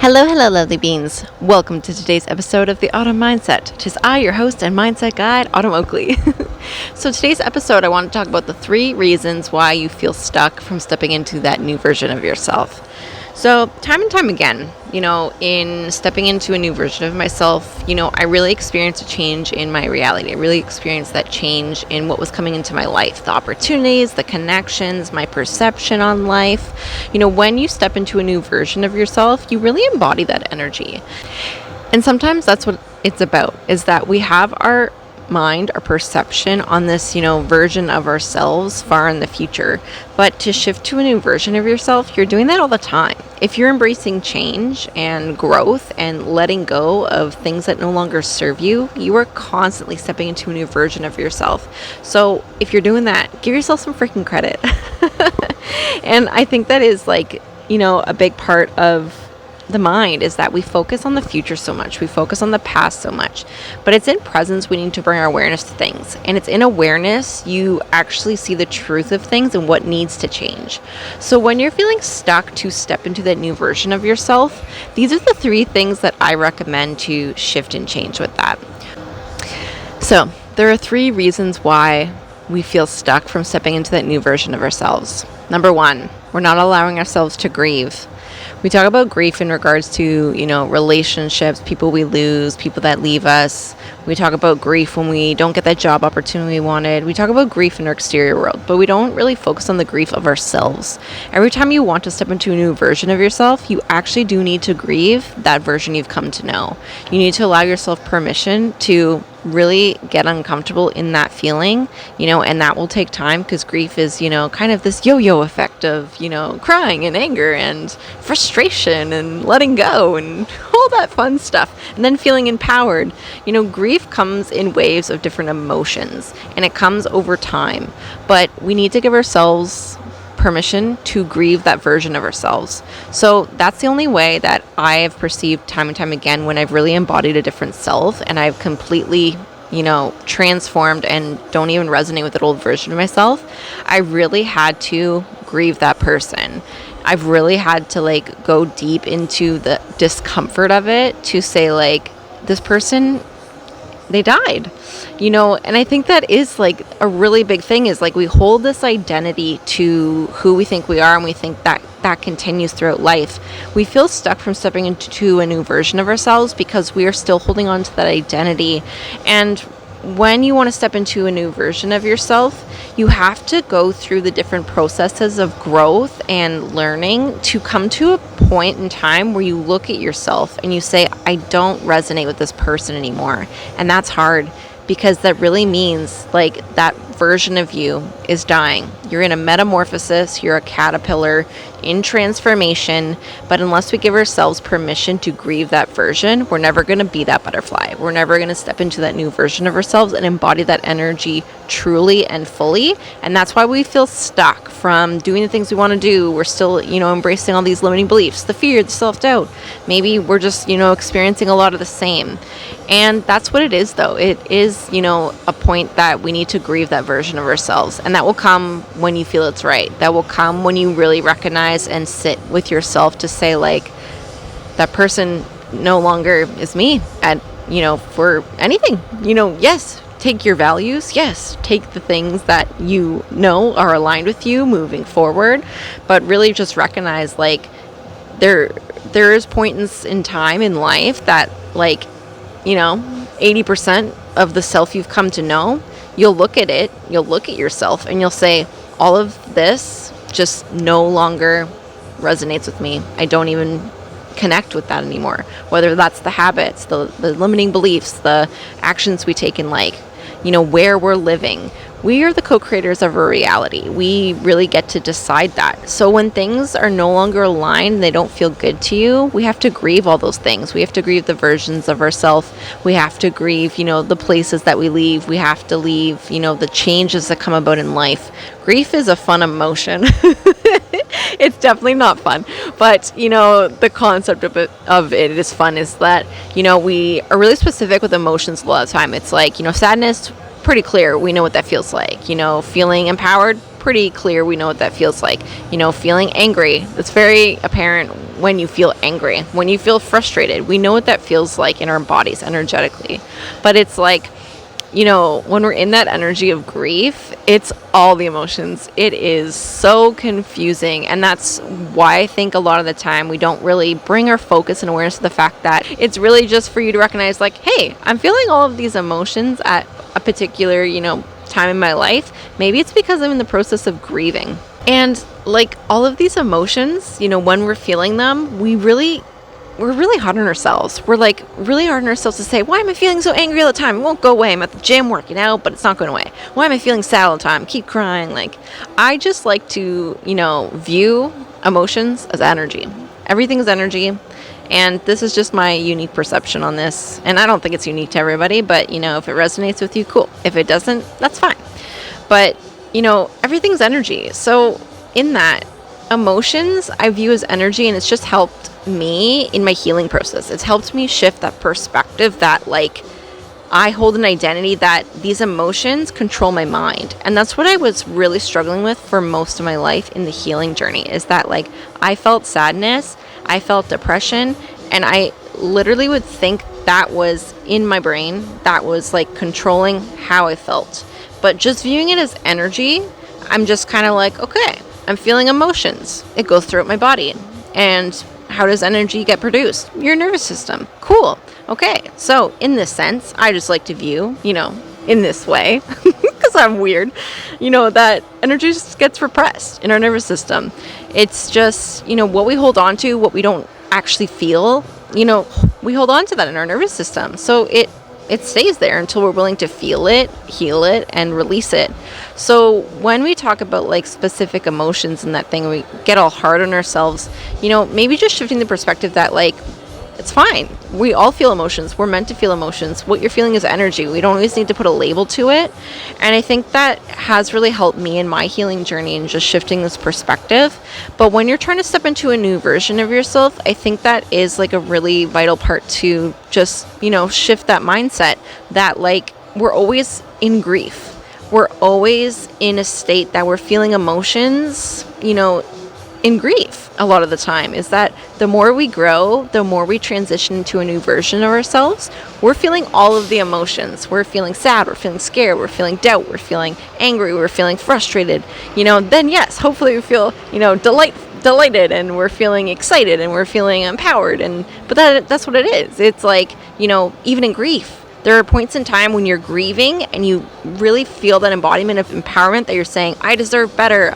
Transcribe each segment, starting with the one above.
Hello, lovely beings. Welcome to today's episode of the Autumn Mindset. Tis I, your host and mindset guide, Autumn Oakley. So today's episode, I want to talk about the 3 reasons why you feel stuck from stepping into that new version of yourself. So time and time again, in stepping into a new version of myself, I really experienced a change in my reality. I really experienced that change in what was coming into my life, the opportunities, the connections, my perception on life. When you step into a new version of yourself, you really embody that energy. And sometimes that's what it's about, is that we have our mind, our perception on this, version of ourselves far in the future. But to shift to a new version of yourself, you're doing that all the time. If you're embracing change and growth and letting go of things that no longer serve you, you are constantly stepping into a new version of yourself. So if you're doing that, give yourself some freaking credit. And I think that is a big part of the mind, is that we focus on the future so much, we focus on the past so much, but it's in presence we need to bring our awareness to things, and it's in awareness you actually see the truth of things and what needs to change. So when you're feeling stuck to step into that new version of yourself, these are the 3 things that I recommend to shift and change with that. So there are 3 reasons why we feel stuck from stepping into that new version of ourselves. Number 1, we're not allowing ourselves to grieve. We talk about grief in regards to, relationships, people we lose, people that leave us. We talk about grief when we don't get that job opportunity we wanted. We talk about grief in our exterior world, but we don't really focus on the grief of ourselves. Every time you want to step into a new version of yourself, you actually do need to grieve that version you've come to know. You need to allow yourself permission to really get uncomfortable in that feeling, and that will take time, because grief is, kind of this yo-yo effect of, crying and anger and frustration and letting go and all that fun stuff, and then feeling empowered. Grief comes in waves of different emotions, and it comes over time, but we need to give ourselves permission to grieve that version of ourselves. So that's the only way that I have perceived time and time again when I've really embodied a different self and I've completely, transformed and don't even resonate with that old version of myself. I really had to grieve that person. I've really had to go deep into the discomfort of it to say this person, they died, and I think that is a really big thing, is we hold this identity to who we think we are, and we think that continues throughout life. We feel stuck from stepping into a new version of ourselves because we are still holding on to that identity. And when you want to step into a new version of yourself, you have to go through the different processes of growth and learning to come to a point in time where you look at yourself and you say, I don't resonate with this person anymore. And that's hard, because that really means that version of you is dying. You're in a metamorphosis, you're a caterpillar in transformation, but unless we give ourselves permission to grieve that version, we're never going to be that butterfly. We're never going to step into that new version of ourselves and embody that energy truly and fully. And that's why we feel stuck from doing the things we want to do. We're still, embracing all these limiting beliefs, the fear, the self-doubt. Maybe we're just, experiencing a lot of the same. And that's what it is, though. It is, a point that we need to grieve that version of ourselves. And that will come when you feel it's right. That will come when you really recognize and sit with yourself to say, that person no longer is me for anything. Yes, take your values. Yes, take the things that are aligned with you moving forward. But really just recognize, there is points in time in life that 80% of the self you've come to know, you'll look at it, you'll look at yourself, and you'll say, all of this just no longer resonates with me. I don't even connect with that anymore. Whether that's the habits, the limiting beliefs, the actions we take in life, where we're living. We are the co-creators of our reality. We really get to decide that. So when things are no longer aligned, they don't feel good to you, we have to grieve all those things. We have to grieve the versions of ourselves. We have to grieve, the places that we leave. We have to leave, the changes that come about in life. Grief is a fun emotion. It's definitely not fun, but the concept of it is fun, is that we are really specific with emotions a lot of the time. It's sadness, pretty clear, we know what that feels like. Feeling empowered, pretty clear. We know what that feels like. Feeling angry. It's very apparent when you feel angry. When you feel frustrated, we know what that feels like in our bodies energetically. But it's like, when we're in that energy of grief, it's all the emotions. It is so confusing. And that's why I think a lot of the time we don't really bring our focus and awareness to the fact that it's really just for you to recognize, like, hey, I'm feeling all of these emotions at a particular, time in my life. Maybe it's because I'm in the process of grieving. And like all of these emotions, when we're feeling them, we're really hard on ourselves. We're like really hard on ourselves to say, why am I feeling so angry all the time? It won't go away. I'm at the gym working out, but it's not going away. Why am I feeling sad all the time? Keep crying. Like, I just like to, view emotions as energy. Everything is energy. And this is just my unique perception on this. And I don't think it's unique to everybody, but if it resonates with you, cool. If it doesn't, that's fine. But, everything's energy. So in that, emotions I view as energy, and it's just helped me in my healing process. It's helped me shift that perspective that like I hold an identity that these emotions control my mind. And that's what I was really struggling with for most of my life in the healing journey, is that like I felt sadness, I felt depression, and I literally would think that was in my brain, that was like controlling how I felt. But just viewing it as energy, I'm just kind of like, okay, I'm feeling emotions. It goes throughout my body. And how does energy get produced? Your nervous system. Cool. Okay. So in this sense, I just like to view, in this way, because I'm weird, that energy just gets repressed in our nervous system. It's just, what we hold on to, what we don't actually feel, we hold on to that in our nervous system. So it stays there until we're willing to feel it, heal it, and release it. So when we talk about like specific emotions and that thing, we get all hard on ourselves, maybe just shifting the perspective that like, it's fine. We all feel emotions. We're meant to feel emotions. What you're feeling is energy. We don't always need to put a label to it. And I think that has really helped me in my healing journey and just shifting this perspective. But when you're trying to step into a new version of yourself, I think that is like a really vital part to just, shift that mindset that like we're always in grief. We're always in a state that we're feeling emotions, in grief a lot of the time. Is that the more we grow, the more we transition into a new version of ourselves, we're feeling all of the emotions. We're feeling sad, we're feeling scared, we're feeling doubt, we're feeling angry, we're feeling frustrated, then yes, hopefully we feel, delighted, and we're feeling excited, and we're feeling empowered. But that's what it is. It's like, even in grief, there are points in time when you're grieving and you really feel that embodiment of empowerment that you're saying, I deserve better.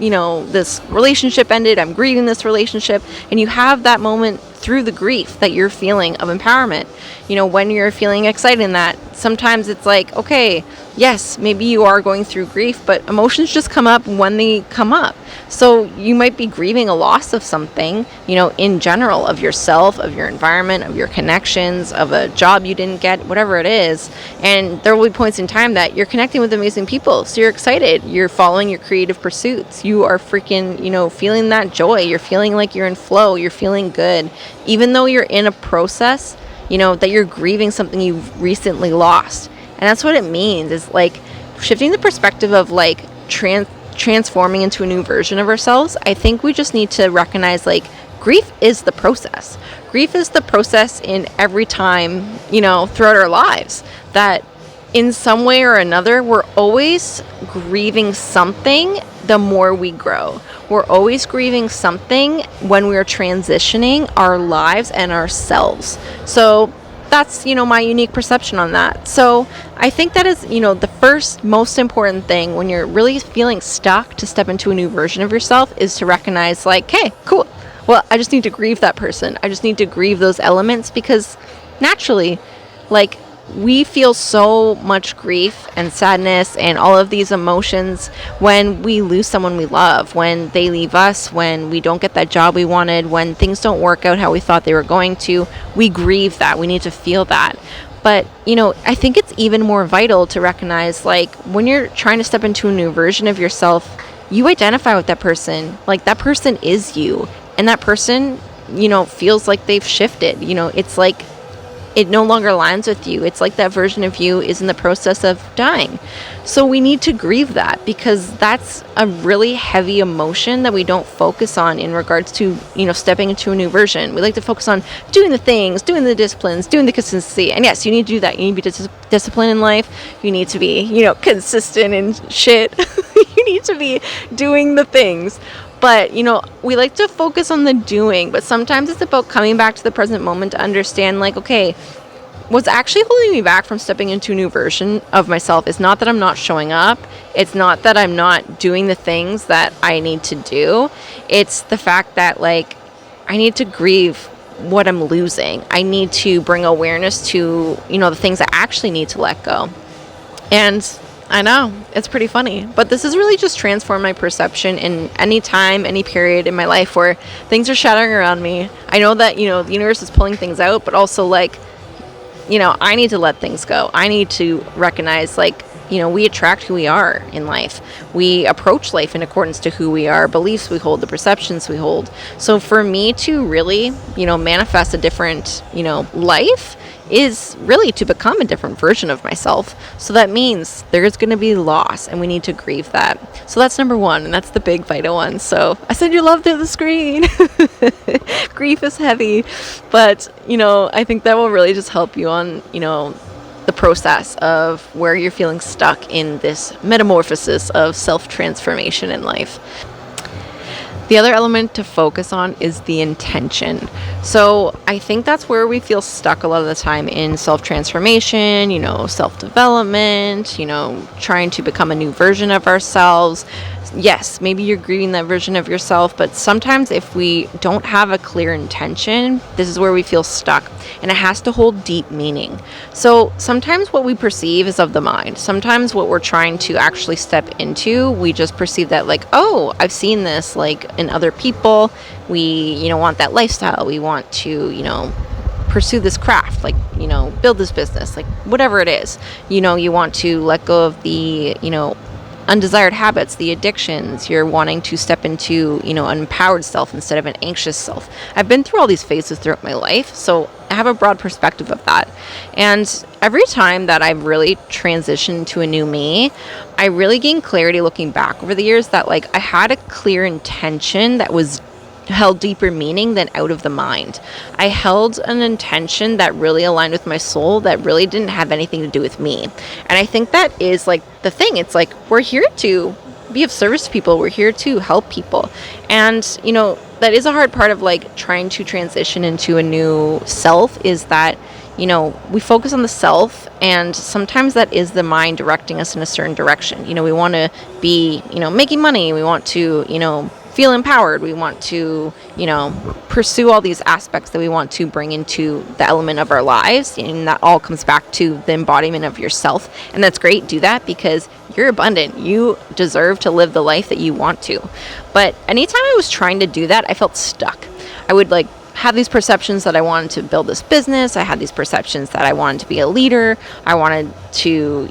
This relationship ended, I'm grieving this relationship. And you have that moment through the grief that you're feeling of empowerment. When you're feeling excited in that, sometimes it's like, okay, yes, maybe you are going through grief, but emotions just come up when they come up. So you might be grieving a loss of something, in general, of yourself, of your environment, of your connections, of a job you didn't get, whatever it is. And there will be points in time that you're connecting with amazing people. So you're excited. You're following your creative pursuits. You are freaking, feeling that joy. You're feeling like you're in flow. You're feeling good. Even though you're in a process, that you're grieving something you've recently lost. And that's what it means, is like shifting the perspective of like transforming into a new version of ourselves. I think we just need to recognize like grief is the process. Grief is the process in every time, throughout our lives, that in some way or another, we're always grieving something the more we grow. We're always grieving something when we're transitioning our lives and ourselves. So that's, my unique perception on that. So I think that is, the first most important thing when you're really feeling stuck to step into a new version of yourself is to recognize like, hey, cool. Well, I just need to grieve that person. I just need to grieve those elements, because naturally, like, we feel so much grief and sadness and all of these emotions when we lose someone we love, when they leave us, when we don't get that job we wanted, when things don't work out how we thought they were going to. We grieve that. We need to feel that. But, I think it's even more vital to recognize, like, when you're trying to step into a new version of yourself, you identify with that person. Like, that person is you. And that person, feels like they've shifted. It's like it no longer aligns with you. It's like that version of you is in the process of dying. So we need to grieve that, because that's a really heavy emotion that we don't focus on in regards to, stepping into a new version. We like to focus on doing the things, doing the disciplines, doing the consistency. And yes, you need to do that. You need to be disciplined in life. You need to be, consistent in shit. You need to be doing the things. But, we like to focus on the doing, but sometimes it's about coming back to the present moment to understand, like, okay, what's actually holding me back from stepping into a new version of myself is not that I'm not showing up. It's not that I'm not doing the things that I need to do. It's the fact that, like, I need to grieve what I'm losing. I need to bring awareness to, the things I actually need to let go. And I know, it's pretty funny, but this has really just transformed my perception in any time, any period in my life where things are shattering around me. I know that, the universe is pulling things out, but also, like, I need to let things go. I need to recognize, like, we attract who we are in life. We approach life in accordance to who we are, beliefs we hold, the perceptions we hold. So for me to really, manifest a different, life is really to become a different version of myself. So that means there's going to be loss, and we need to grieve that. So that's number one, and that's the big vital one. So I said you love through the screen. Grief is heavy, but, I think that will really just help you on, the process of where you're feeling stuck in this metamorphosis of self-transformation in life. The other element to focus on is the intention. So I think that's where we feel stuck a lot of the time in self-transformation, self-development, trying to become a new version of ourselves. Yes, maybe you're grieving that version of yourself, but sometimes if we don't have a clear intention, this is where we feel stuck, and it has to hold deep meaning. So sometimes what we perceive is of the mind. Sometimes what we're trying to actually step into, we just perceive that, like, oh, I've seen this, like, in other people. We, want that lifestyle. We want to, pursue this craft, like, build this business, like, whatever it is. You want to let go of the, undesired habits, the addictions. You're wanting to step into, an empowered self instead of an anxious self. I've been through all these phases throughout my life, so I have a broad perspective of that. And every time that I've really transitioned to a new me, I really gained clarity looking back over the years that, like, I had a clear intention that was held deeper meaning than out of the mind. I held an intention that really aligned with my soul, that really didn't have anything to do with me. And I think that is, like, the thing. It's like, we're here to be of service to people. We're here to help people. And, that is a hard part of, like, trying to transition into a new self, is that, we focus on the self, and sometimes that is the mind directing us in a certain direction. We want to be, making money. We want to, feel empowered. We want to, pursue all these aspects that we want to bring into the element of our lives. And that all comes back to the embodiment of yourself. And that's great. Do that, because you're abundant. You deserve to live the life that you want to. But anytime I was trying to do that, I felt stuck. I would, like, have these perceptions that I wanted to build this business. I had these perceptions that I wanted to be a leader. I wanted to,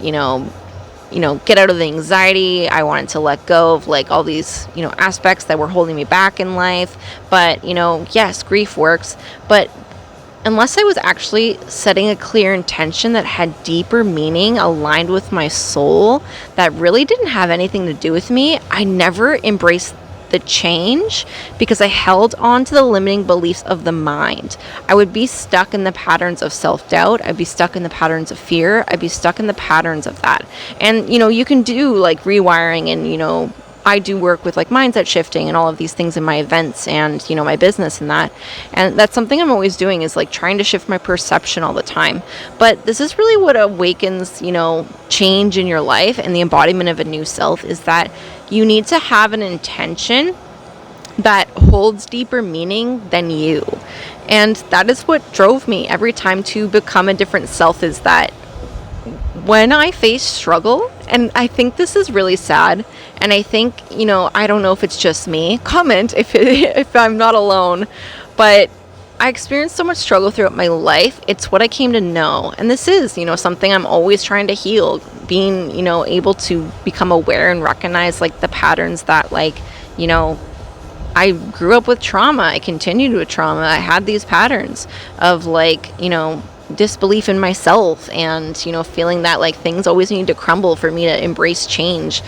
get out of the anxiety. I wanted to let go of, like, all these, aspects that were holding me back in life. But, yes, grief works. But unless I was actually setting a clear intention that had deeper meaning aligned with my soul, that really didn't have anything to do with me, I never embraced the change, because I held on to the limiting beliefs of the mind. I would be stuck in the patterns of self-doubt. I'd be stuck in the patterns of fear. I'd be stuck in the patterns of that. And, you can do, like, rewiring, and, I do work with, like, mindset shifting and all of these things in my events and, my business and that. And that's something I'm always doing, is, like, trying to shift my perception all the time. But this is really what awakens, change in your life and the embodiment of a new self, is that you need to have an intention that holds deeper meaning than you. And that is what drove me every time to become a different self, is that when I face struggle, and I think this is really sad, and I think, I don't know if it's just me, comment if I'm not alone, but I experienced so much struggle throughout my life. It's what I came to know. And this is, something I'm always trying to heal, being, able to become aware and recognize, like, the patterns that, like, I grew up with trauma. I continued with trauma. I had these patterns of, like, disbelief in myself, and, you know, feeling that like things always need to crumble for me to embrace change.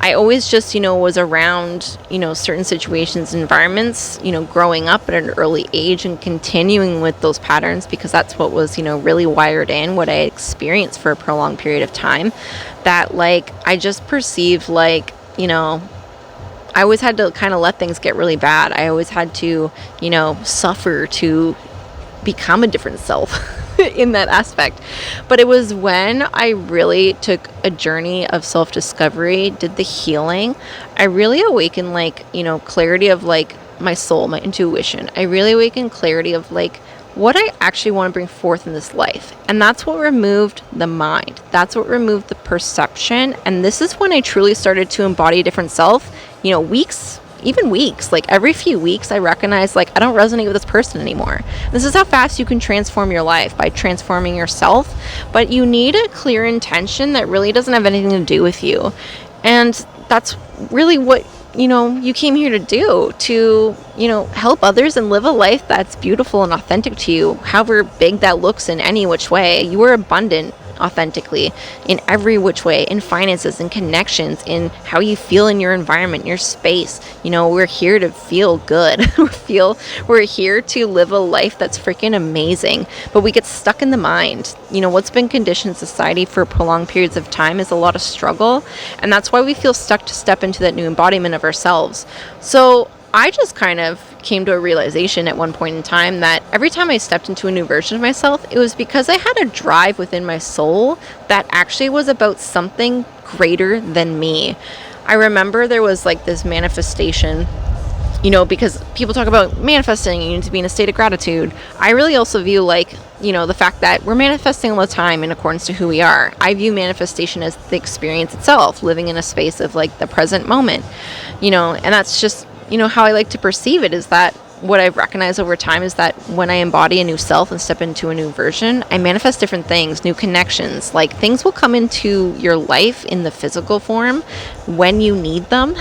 I always just, you know, was around, you know, certain situations, environments, you know, growing up at an early age and continuing with those patterns, because that's what was, you know, really wired in, what I experienced for a prolonged period of time, that like I just perceived like, you know, I always had to kind of let things get really bad. I always had to, you know, suffer to become a different self in that aspect. But it was when I really took a journey of self-discovery, did the healing, I really awakened like, you know, clarity of like my soul, my intuition. I really awakened clarity of like what I actually want to bring forth in this life. And that's what removed the mind. That's what removed the perception. And this is when I truly started to embody a different self, you know, weeks, like every few weeks, I recognize like I don't resonate with this person anymore. This is how fast you can transform your life, by transforming yourself. But you need a clear intention that really doesn't have anything to do with you. And that's really what, you know, you came here to do, to, you know, help others and live a life that's beautiful and authentic to you, however big that looks in any which way. You are abundant authentically in every which way, in finances, in connections, in how you feel in your environment, your space. You know, we're here to feel good. We're here to live a life that's freaking amazing. But we get stuck in the mind. You know, what's been conditioned in society for prolonged periods of time is a lot of struggle. And that's why we feel stuck to step into that new embodiment of ourselves. So I just kind of came to a realization at one point in time that every time I stepped into a new version of myself, it was because I had a drive within my soul that actually was about something greater than me. I remember there was like this manifestation, you know, because people talk about manifesting, you need to be in a state of gratitude. I really also view like, you know, the fact that we're manifesting all the time in accordance to who we are. I view manifestation as the experience itself, living in a space of like the present moment, you know, and that's just, you know, how I like to perceive it, is that what I've recognized over time is that when I embody a new self and step into a new version, I manifest different things, new connections. Like things will come into your life in the physical form when you need them.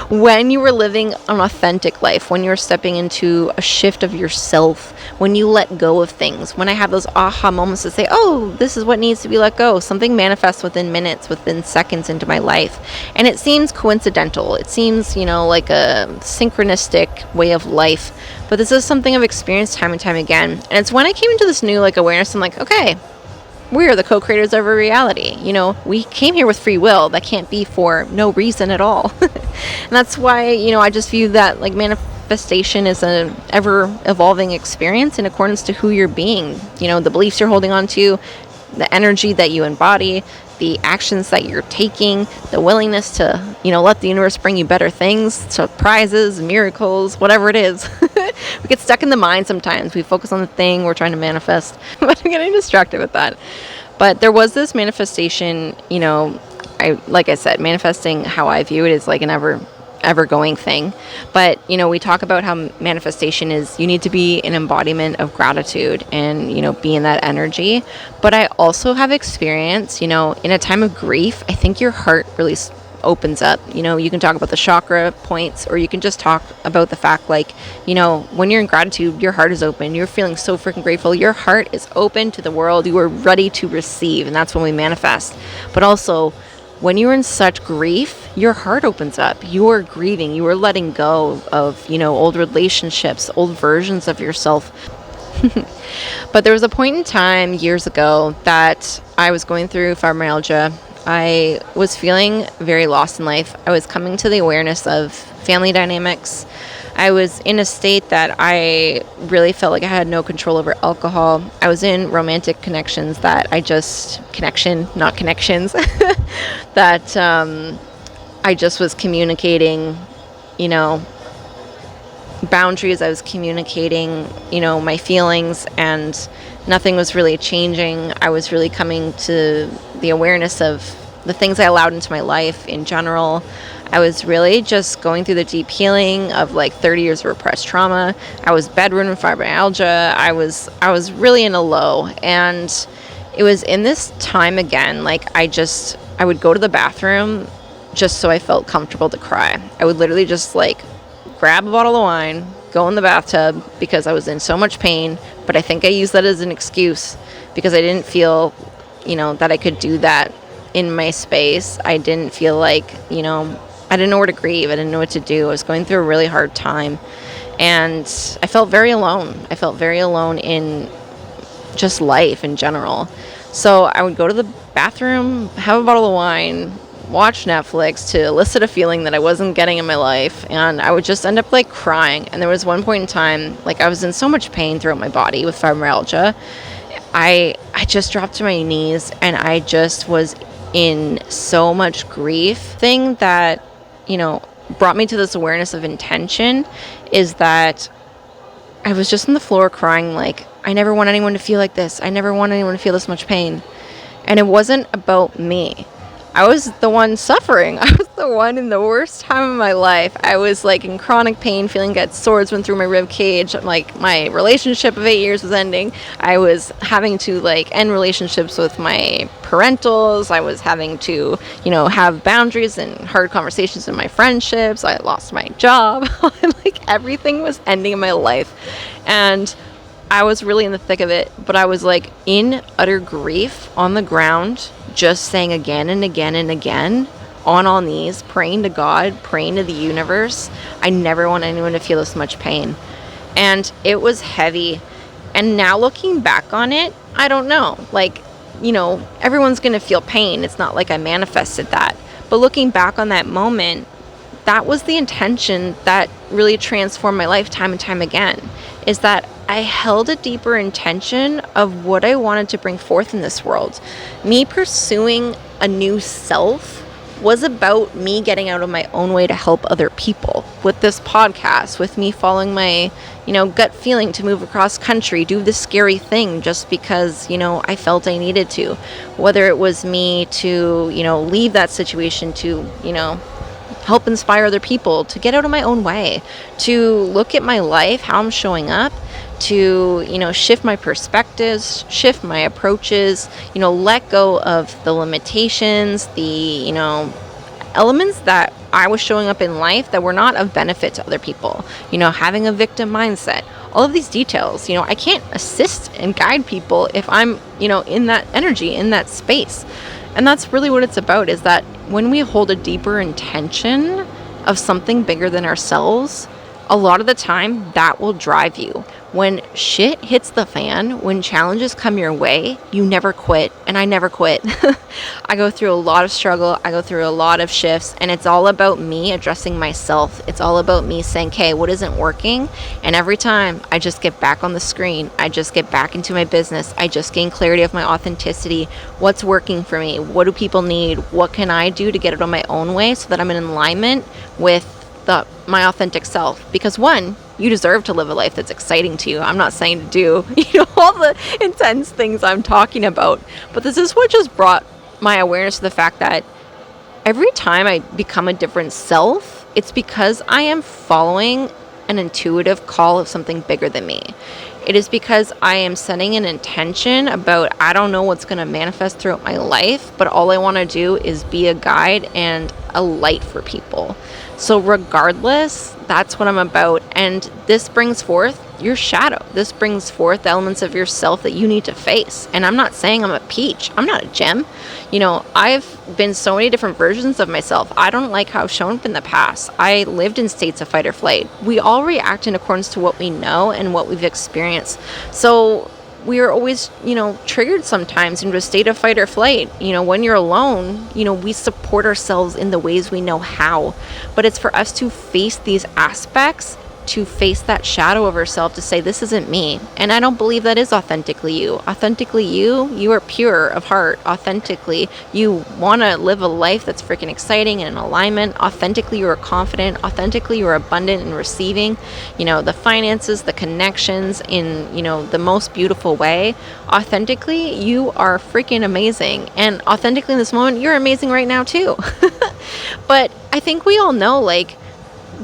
When you were living an authentic life, when you're stepping into a shift of yourself, when you let go of things, when I have those aha moments to say, oh, this is what needs to be let go. Something manifests within minutes, within seconds into my life. And it seems coincidental. It seems, you know, like a synchronistic way of life. But this is something I've experienced time and time again. And it's when I came into this new like awareness, I'm like, okay, we are the co-creators of our reality. You know, we came here with free will. That can't be for no reason at all. And that's why, you know, I just view that like manifestation is an ever evolving experience in accordance to who you're being. You know, the beliefs you're holding on to, the energy that you embody, the actions that you're taking, the willingness to, you know, let the universe bring you better things, surprises, miracles, whatever it is. We get stuck in the mind sometimes. We focus on the thing we're trying to manifest, but I'm getting distracted with that. But there was this manifestation, you know, like I said, manifesting, how I view it, is like an ever going thing. But, you know, we talk about how manifestation is, you need to be an embodiment of gratitude and, you know, be in that energy. But I also have experience, you know, in a time of grief, I think your heart really opens up. You know, you can talk about the chakra points, or you can just talk about the fact like, you know, when you're in gratitude, your heart is open. You're feeling so freaking grateful. Your heart is open to the world. You are ready to receive. And that's when we manifest. But also, when you're in such grief, your heart opens up. You are grieving. You are letting go of, you know, old relationships, old versions of yourself. But there was a point in time years ago that I was going through fibromyalgia. I was feeling very lost in life. I was coming to the awareness of family dynamics. I was in a state that I really felt like I had no control over alcohol. I was in romantic connections that not connections, that I just was communicating, you know, boundaries. I was communicating, you know, my feelings, and nothing was really changing. I was really coming to the awareness of the things I allowed into my life in general. I was really just going through the deep healing of like 30 years of repressed trauma. I was bedridden with fibromyalgia. I was really in a low. And it was in this time again, like I would go to the bathroom just so I felt comfortable to cry. I would literally just like grab a bottle of wine, go in the bathtub because I was in so much pain. But I think I used that as an excuse because I didn't feel, that I could do that in my space. I didn't feel like, I didn't know where to grieve. I didn't know what to do. I was going through a really hard time. And I felt very alone. I felt very alone in just life in general. So I would go to the bathroom, have a bottle of wine, watch Netflix to elicit a feeling that I wasn't getting in my life. And I would just end up like crying. And there was one point in time, like I was in so much pain throughout my body with fibromyalgia. I just dropped to my knees and I just was in so much grief. Thing that, brought me to this awareness of intention is that I was just on the floor crying like, I never want anyone to feel like this. I never want anyone to feel this much pain. And it wasn't about me. I was the one suffering. I was the one in the worst time of my life. I was like in chronic pain, feeling like swords went through my rib cage. Like my relationship of 8 years was ending. I was having to like end relationships with my parentals. I was having to, have boundaries and hard conversations in my friendships. I lost my job. Like everything was ending in my life. And I was really in the thick of it, but I was like in utter grief on the ground, just saying again and again and again, on all knees, praying to God, praying to the universe. I never want anyone to feel this much pain. And it was heavy. And now looking back on it, I don't know. Like, everyone's going to feel pain. It's not like I manifested that. But looking back on that moment, that was the intention that really transformed my life time and time again, is that I held a deeper intention of what I wanted to bring forth in this world. Me pursuing a new self was about me getting out of my own way to help other people. With this podcast, with me following my, gut feeling to move across country, do this scary thing just because, I felt I needed to. Whether it was me to, leave that situation to, help inspire other people, to get out of my own way, to look at my life, how I'm showing up, to, shift my perspectives, shift my approaches, let go of the limitations, the, elements that I was showing up in life that were not of benefit to other people, having a victim mindset, all of these details. I can't assist and guide people if I'm, in that energy, in that space. And that's really what it's about, is that when we hold a deeper intention of something bigger than ourselves, a lot of the time that will drive you. When shit hits the fan, when challenges come your way, you never quit. And I never quit. I go through a lot of struggle. I go through a lot of shifts. And it's all about me addressing myself. It's all about me saying, okay, what isn't working? And every time I just get back on the screen, I just get back into my business. I just gain clarity of my authenticity. What's working for me? What do people need? What can I do to get it on my own way so that I'm in alignment with my authentic self? Because one, you deserve to live a life that's exciting to you. I'm not saying to do, all the intense things I'm talking about, but this is what just brought my awareness to the fact that every time I become a different self, it's because I am following an intuitive call of something bigger than me. It is because I am setting an intention about, I don't know what's going to manifest throughout my life, but all I want to do is be a guide and a light for people. So regardless, that's what I'm about. And this brings forth your shadow. This brings forth elements of yourself that you need to face. And I'm not saying I'm a peach. I'm not a gem. I've been so many different versions of myself. I don't like how I've shown up in the past. I lived in states of fight or flight. We all react in accordance to what we know and what we've experienced. So we are always, triggered sometimes into a state of fight or flight. When you're alone, we support ourselves in the ways we know how. But it's for us to face these aspects, to face that shadow of ourselves, to say, this isn't me. And I don't believe that is authentically you. Authentically you are pure of heart. Authentically, you want to live a life that's freaking exciting and in alignment. Authentically, you are confident. Authentically, you are abundant in receiving, the finances, the connections in, the most beautiful way. Authentically, you are freaking amazing. And authentically in this moment, you're amazing right now too. But I think we all know,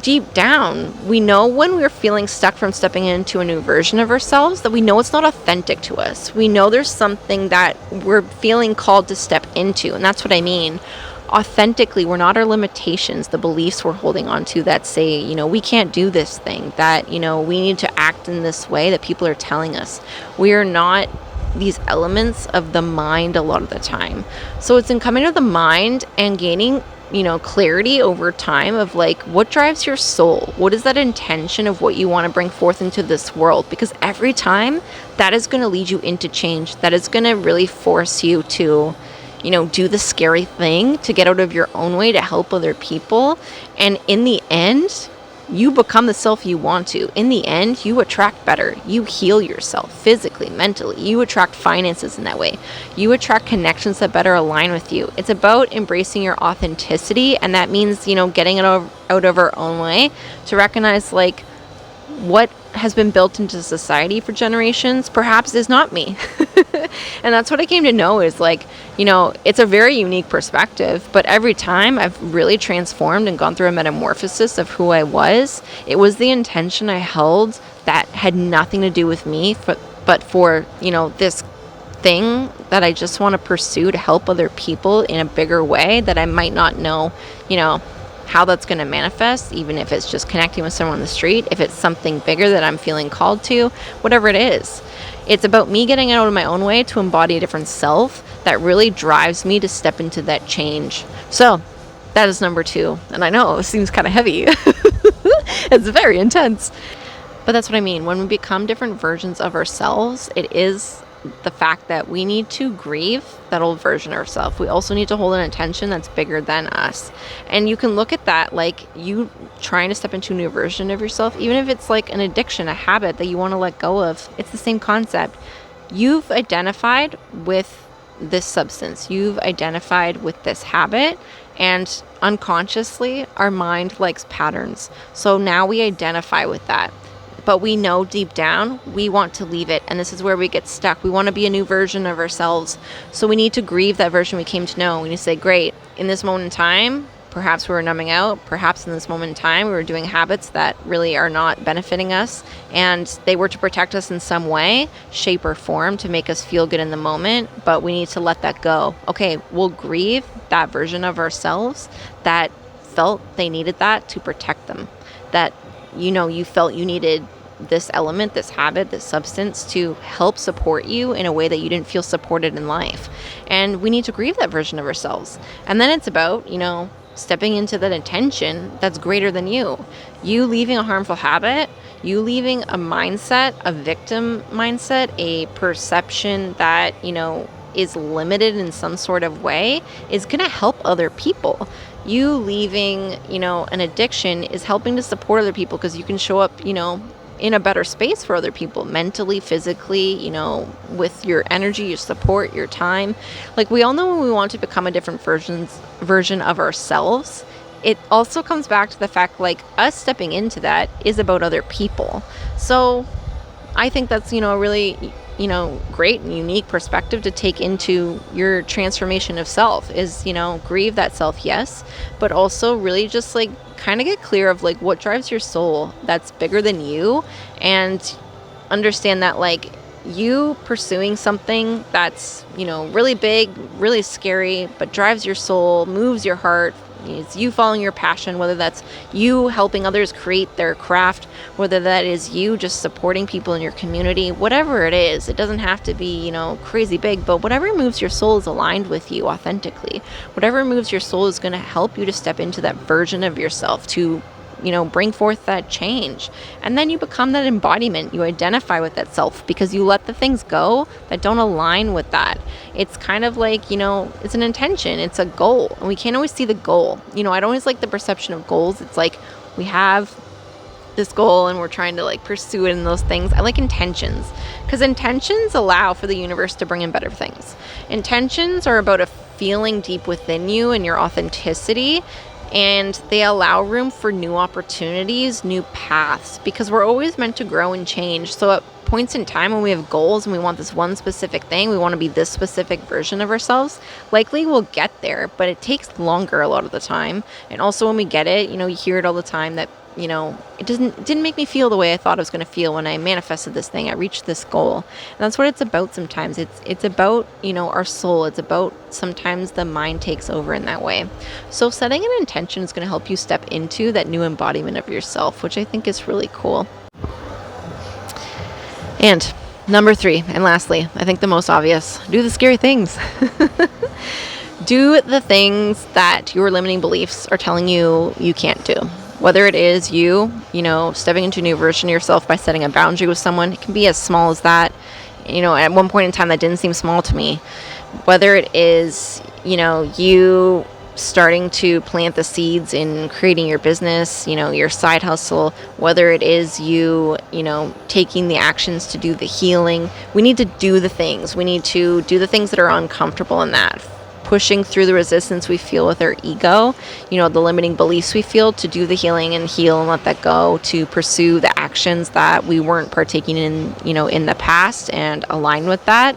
deep down, we know when we're feeling stuck from stepping into a new version of ourselves, that we know it's not authentic to us. We know there's something that we're feeling called to step into. And that's what I mean. authentically. We're not our limitations, the beliefs we're holding on to that say, we can't do this thing, that, we need to act in this way that people are telling us. We are not these elements of the mind a lot of the time. So it's in coming to the mind and gaining, clarity over time of like, what drives your soul? What is that intention of what you want to bring forth into this world? Because every time that is going to lead you into change, that is going to really force you to, do the scary thing, to get out of your own way, to help other people. And in the end, you become the self you want to. In the end, you attract better. You heal yourself physically, mentally. You attract finances in that way. You attract connections that better align with you. It's about embracing your authenticity, and that means, getting it out of our own way to recognize like what has been built into society for generations perhaps is not me. And that's what I came to know is like, it's a very unique perspective, but every time I've really transformed and gone through a metamorphosis of who I was. It was the intention I held that had nothing to do with me, but for, this thing that I just want to pursue to help other people in a bigger way that I might not know, how that's going to manifest, even if it's just connecting with someone on the street, if it's something bigger that I'm feeling called to, whatever it is. It's about me getting out of my own way to embody a different self that really drives me to step into that change. So that is number 2. And I know it seems kind of heavy. It's very intense. But that's what I mean. When we become different versions of ourselves, it is the fact that we need to grieve that old version of ourselves. We also need to hold an intention that's bigger than us. And you can look at that like you trying to step into a new version of yourself, even if it's like an addiction, a habit that you want to let go of. It's the same concept. You've identified with this substance. You've identified with this habit. And unconsciously, our mind likes patterns. So now we identify with that. But we know deep down we want to leave it. And this is where we get stuck. We want to be a new version of ourselves. So we need to grieve that version we came to know. We need to say, great, in this moment in time, perhaps we were numbing out. Perhaps in this moment in time, we were doing habits that really are not benefiting us. And they were to protect us in some way, shape or form, to make us feel good in the moment. But we need to let that go. Okay, we'll grieve that version of ourselves that felt they needed that to protect them. That, you felt you needed this element, this habit, this substance to help support you in a way that you didn't feel supported in life. And we need to grieve that version of ourselves. And then it's about, stepping into that intention that's greater than you. You leaving a harmful habit, you leaving a mindset, a victim mindset, a perception that, is limited in some sort of way is going to help other people. You leaving, an addiction is helping to support other people because you can show up, in a better space for other people, mentally, physically, with your energy, your support, your time. Like we all know when we want to become a different version of ourselves, it also comes back to the fact like us stepping into that is about other people. So I think that's, a really, great and unique perspective to take into your transformation of self is, grieve that self, yes, but also really just like kind of get clear of like what drives your soul that's bigger than you, and understand that like you pursuing something that's, really big, really scary, but drives your soul, moves your heart. It's you following your passion, whether that's you helping others create their craft, whether that is you just supporting people in your community, whatever it is. It doesn't have to be, crazy big, but whatever moves your soul is aligned with you authentically. Whatever moves your soul is going to help you to step into that version of yourself, to bring forth that change. And then you become that embodiment. You identify with that self because you let the things go that don't align with that. It's kind of like, it's an intention, it's a goal, and we can't always see the goal. I don't always like the perception of goals. It's like we have this goal and we're trying to like pursue it in those things. I like intentions because intentions allow for the universe to bring in better things. Intentions are about a feeling deep within you and your authenticity, and they allow room for new opportunities, new paths, because we're always meant to grow and change. So at points in time when we have goals and we want this one specific thing, we want to be this specific version of ourselves, likely we'll get there, but it takes longer a lot of the time. And also when we get it, you hear it all the time that it didn't make me feel the way I thought it was going to feel when I manifested this thing. I reached this goal. And that's what it's about sometimes. It's about, our soul. It's about sometimes the mind takes over in that way. So setting an intention is going to help you step into that new embodiment of yourself, which I think is really cool. And number 3, and lastly, I think the most obvious, do the scary things. Do the things that your limiting beliefs are telling you you can't do. Whether it is you stepping into a new version of yourself by setting a boundary with someone, it can be as small as that. At one point in time, that didn't seem small to me. Whether it is, you starting to plant the seeds in creating your business, your side hustle, whether it is you taking the actions to do the healing. We need to do the things. We need to do the things that are uncomfortable in that. Pushing through the resistance we feel with our ego, the limiting beliefs we feel, to do the healing and heal and let that go, to pursue the actions that we weren't partaking in, in the past, and align with that.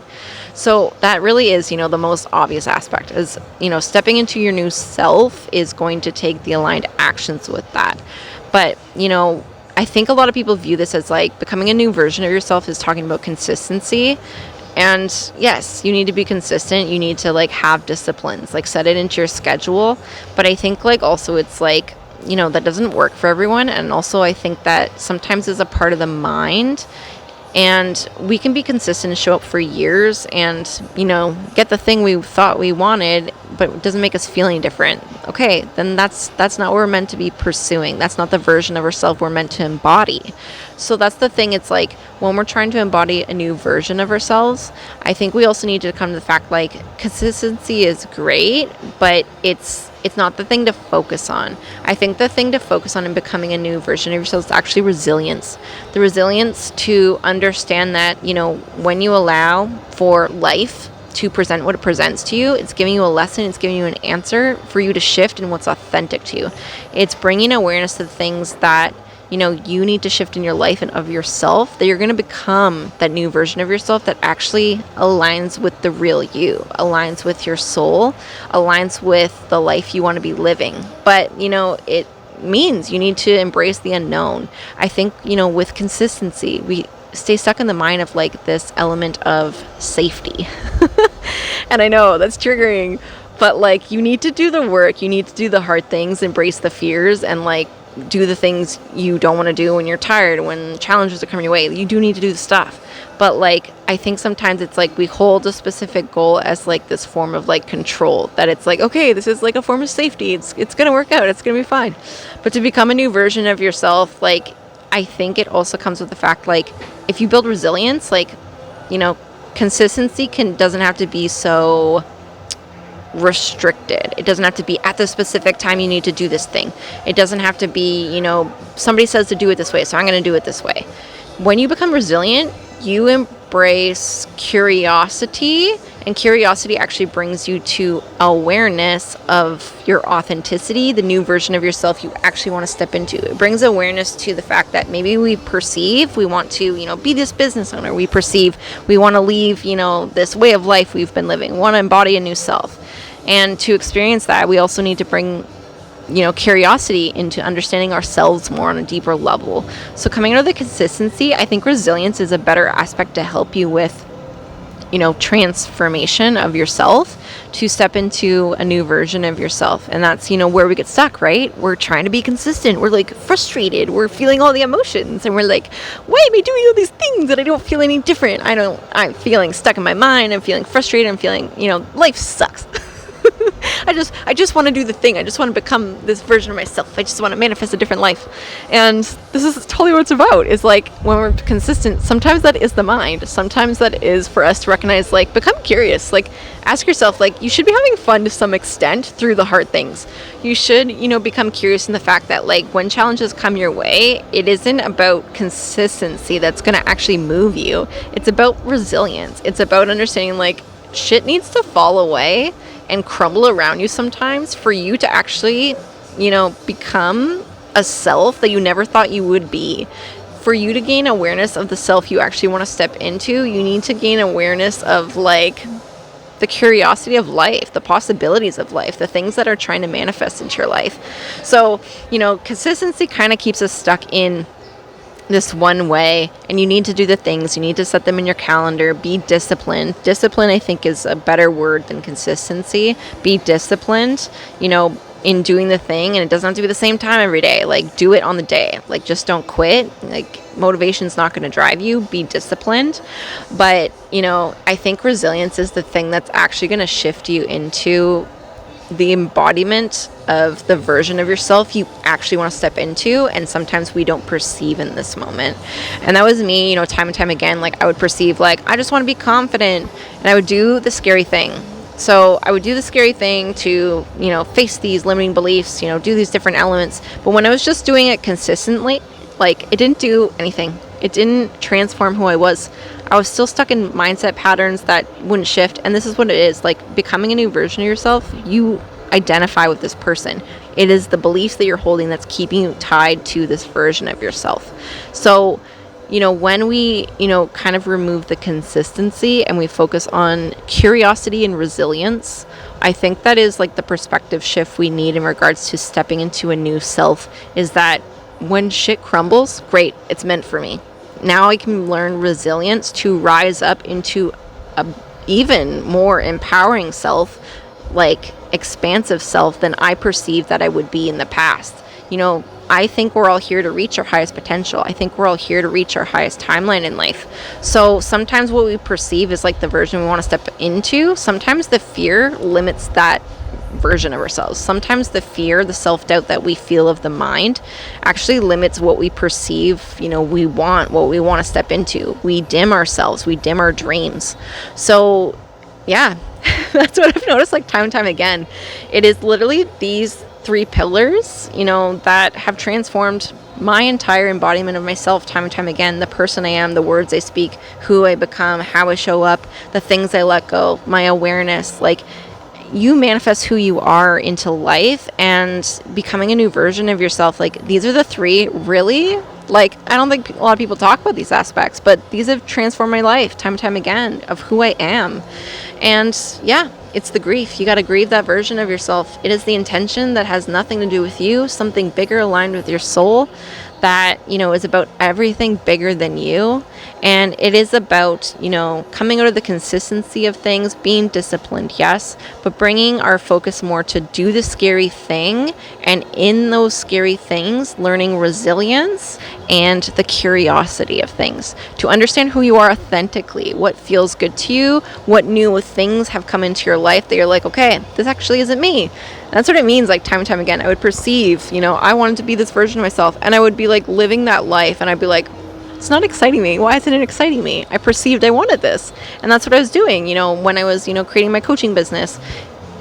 So that really is, the most obvious aspect is, stepping into your new self is going to take the aligned actions with that. But, I think a lot of people view this as like becoming a new version of yourself is talking about consistency. And yes, you need to be consistent. You need to have disciplines, set it into your schedule. But I think also it's that doesn't work for everyone. And also I think that sometimes is a part of the mind. And we can be consistent and show up for years and, get the thing we thought we wanted, but it doesn't make us feel any different. Okay, then that's not what we're meant to be pursuing. That's not the version of ourselves we're meant to embody. So that's the thing. It's when we're trying to embody a new version of ourselves, I think we also need to come to the fact consistency is great, but it's not the thing to focus on. I think the thing to focus on in becoming a new version of yourself is actually resilience. The resilience to understand that, when you allow for life to present what it presents to you, it's giving you a lesson, it's giving you an answer for you to shift in what's authentic to you. It's bringing awareness to the things that you need to shift in your life and of yourself, that you're going to become that new version of yourself that actually aligns with the real you, aligns with your soul, aligns with the life you want to be living. But, it means you need to embrace the unknown. I think, with consistency, we stay stuck in the mind of this element of safety. And I know that's triggering, but you need to do the work, you need to do the hard things, embrace the fears, and do the things you don't want to do when you're tired, when challenges are coming your way. You do need to do the stuff. But I think sometimes it's we hold a specific goal as this form of control, that it's okay, this is a form of safety. It's going to work out. It's going to be fine. But to become a new version of yourself, I think it also comes with the fact, if you build resilience, consistency doesn't have to be so restricted. It doesn't have to be at the specific time you need to do this thing. It doesn't have to be, somebody says to do it this way, so I'm going to do it this way. When you become resilient, you embrace curiosity, and curiosity actually brings you to awareness of your authenticity, the new version of yourself you actually want to step into. It brings awareness to the fact that maybe we perceive we want to, be this business owner. We perceive we want to leave, this way of life we've been living. We want to embody a new self. And to experience that, we also need to bring curiosity into understanding ourselves more on a deeper level. So coming out of the consistency, I think resilience is a better aspect to help you with, transformation of yourself, to step into a new version of yourself. And that's, where we get stuck, right? We're trying to be consistent. We're frustrated. We're feeling all the emotions, and we're why am I doing all these things that I don't feel any different? I'm feeling stuck in my mind. I'm feeling frustrated. I'm feeling, life sucks. I just want to do the thing. I just want to become this version of myself. I just want to manifest a different life. And this is totally what it's about. Is when we're consistent, sometimes that is the mind. Sometimes that is for us to recognize, become curious. Ask yourself, you should be having fun to some extent through the hard things. You should, become curious in the fact that, when challenges come your way, it isn't about consistency that's going to actually move you. It's about resilience. It's about understanding, shit needs to fall away and crumble around you sometimes for you to actually, become a self that you never thought you would be. For you to gain awareness of the self you actually want to step into, you need to gain awareness of the curiosity of life, the possibilities of life, the things that are trying to manifest into your life. So, consistency kind of keeps us stuck in this one way, and you need to do the things, you need to set them in your calendar, be disciplined. Discipline, I think, is a better word than consistency. Be disciplined, in doing the thing, and it doesn't have to be the same time every day. Like, do it on the day. Like, just don't quit. Like, motivation's not going to drive you. Be disciplined. But, I think resilience is the thing that's actually going to shift you into the embodiment of the version of yourself you actually want to step into, and sometimes we don't perceive in this moment. And that was me, time and time again. Like, I would perceive, like, I just want to be confident, and I would do the scary thing. So I would do the scary thing to, face these limiting beliefs, do these different elements. But when I was just doing it consistently, like, it didn't do anything. It didn't transform who I was. I was still stuck in mindset patterns that wouldn't shift. And this is what it is. Like, becoming a new version of yourself, you identify with this person. It is the beliefs that you're holding that's keeping you tied to this version of yourself. So, when we, kind of remove the consistency and we focus on curiosity and resilience, I think that is like the perspective shift we need in regards to stepping into a new self, is that when shit crumbles, great, it's meant for me. Now I can learn resilience to rise up into a even more empowering self, like expansive self than I perceived that I would be in the past. I think we're all here to reach our highest potential. I think we're all here to reach our highest timeline in life. So sometimes what we perceive is like the version we want to step into. Sometimes the fear limits that version of ourselves. Sometimes the fear, the self-doubt that we feel of the mind actually limits what we perceive, we want, what we want to step into. We dim ourselves, we dim our dreams. So yeah, that's what I've noticed, like, time and time again. It is literally these 3 pillars, that have transformed my entire embodiment of myself time and time again. The person I am, the words I speak, who I become, how I show up, the things I let go, my awareness. Like, you manifest who you are into life, and becoming a new version of yourself. Like, these are the 3 really, like, I don't think a lot of people talk about these aspects, but these have transformed my life time and time again of who I am. And yeah, it's the grief. You got to grieve that version of yourself. It is the intention that has nothing to do with you, something bigger aligned with your soul that, is about everything bigger than you. And it is about, coming out of the consistency of things, being disciplined, yes, but bringing our focus more to do the scary thing. And in those scary things, learning resilience and the curiosity of things, to understand who you are authentically, what feels good to you, what new things have come into your life that you're like, okay, this actually isn't me. That's what it means, like, time and time again. I would perceive, I wanted to be this version of myself, and I would be like living that life, and I'd be like, it's not exciting me. Why isn't it exciting me? I perceived I wanted this. And that's what I was doing, when I was, creating my coaching business.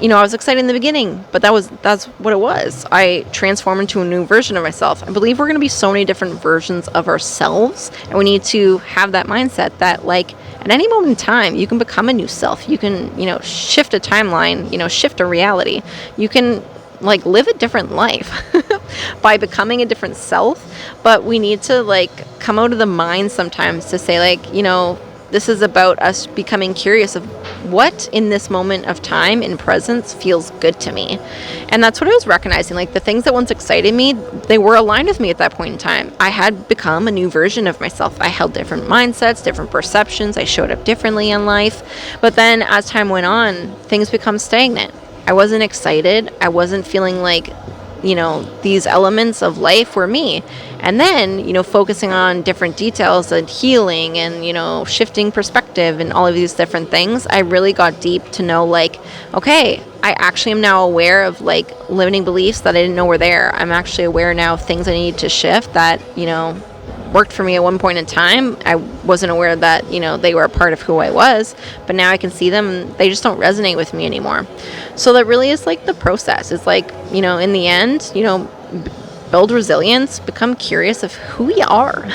I was excited in the beginning, but that's what it was. I transformed into a new version of myself. I believe we're going to be so many different versions of ourselves, and we need to have that mindset that, like, at any moment in time, you can become a new self. You can, shift a timeline, shift a reality. You can, like, live a different life by becoming a different self. But we need to, like, come out of the mind sometimes to say, like, this is about us becoming curious of what in this moment of time in presence feels good to me. And that's what I was recognizing. Like, the things that once excited me, they were aligned with me at that point in time. I had become a new version of myself. I held different mindsets, different perceptions. I showed up differently in life. But then as time went on, things become stagnant. I wasn't excited. I wasn't feeling like, these elements of life were me. And then, focusing on different details and healing and, shifting perspective and all of these different things, I really got deep to know, like, okay, I actually am now aware of, like, limiting beliefs that I didn't know were there. I'm actually aware now of things I need to shift that, worked for me at one point in time. I wasn't aware that, they were a part of who I was, but now I can see them. They just don't resonate with me anymore. So that really is, like, the process. It's like, in the end, build resilience, become curious of who you are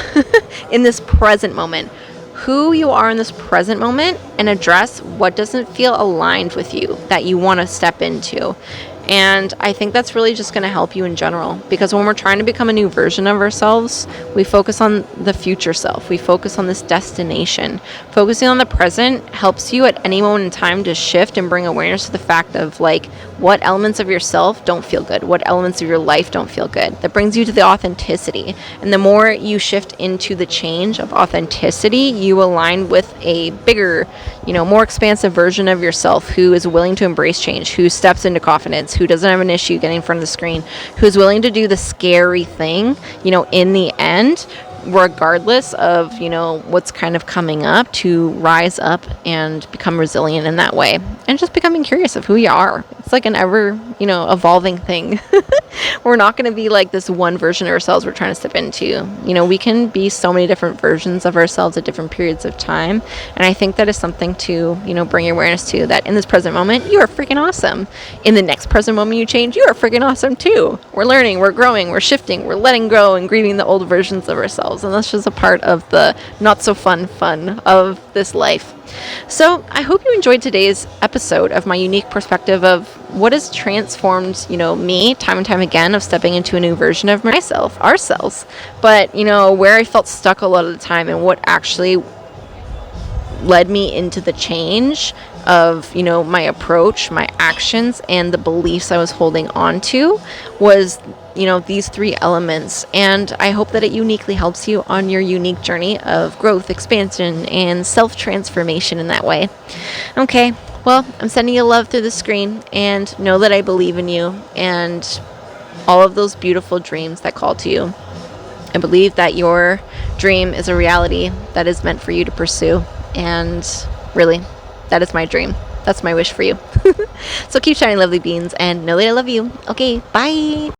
in this present moment, who you are in this present moment, and address what doesn't feel aligned with you that you want to step into. And I think that's really just going to help you in general, because when we're trying to become a new version of ourselves, we focus on the future self. We focus on this destination. Focusing on the present helps you at any moment in time to shift and bring awareness to the fact of like what elements of yourself don't feel good, what elements of your life don't feel good. That brings you to the authenticity. And the more you shift into the change of authenticity, you align with a bigger, more expansive version of yourself who is willing to embrace change, who steps into confidence, who doesn't have an issue getting in front of the screen, who's willing to do the scary thing, in the end, regardless of, what's kind of coming up, to rise up and become resilient in that way. And just becoming curious of who you are. It's like an ever, evolving thing. We're not going to be like this one version of ourselves we're trying to step into. We can be so many different versions of ourselves at different periods of time. And I think that is something to, bring your awareness to, that in this present moment, you are freaking awesome. In the next present moment you change, you are freaking awesome too. We're learning, we're growing, we're shifting, we're letting go and grieving the old versions of ourselves. And that's just a part of the not so fun of this life. So I hope you enjoyed today's episode of my unique perspective of what has transformed, me time and time again, of stepping into a new version of myself, ourselves. But, where I felt stuck a lot of the time and what actually led me into the change of, my approach, my actions, and the beliefs I was holding on to was, these three elements. And I hope that it uniquely helps you on your unique journey of growth, expansion, and self-transformation in that way. Okay, well, I'm sending you love through the screen, and know that I believe in you and all of those beautiful dreams that call to you. I believe that your dream is a reality that is meant for you to pursue. And really, that is my dream. That's my wish for you. So keep shining, lovely beings, and know that I love you. Okay, bye.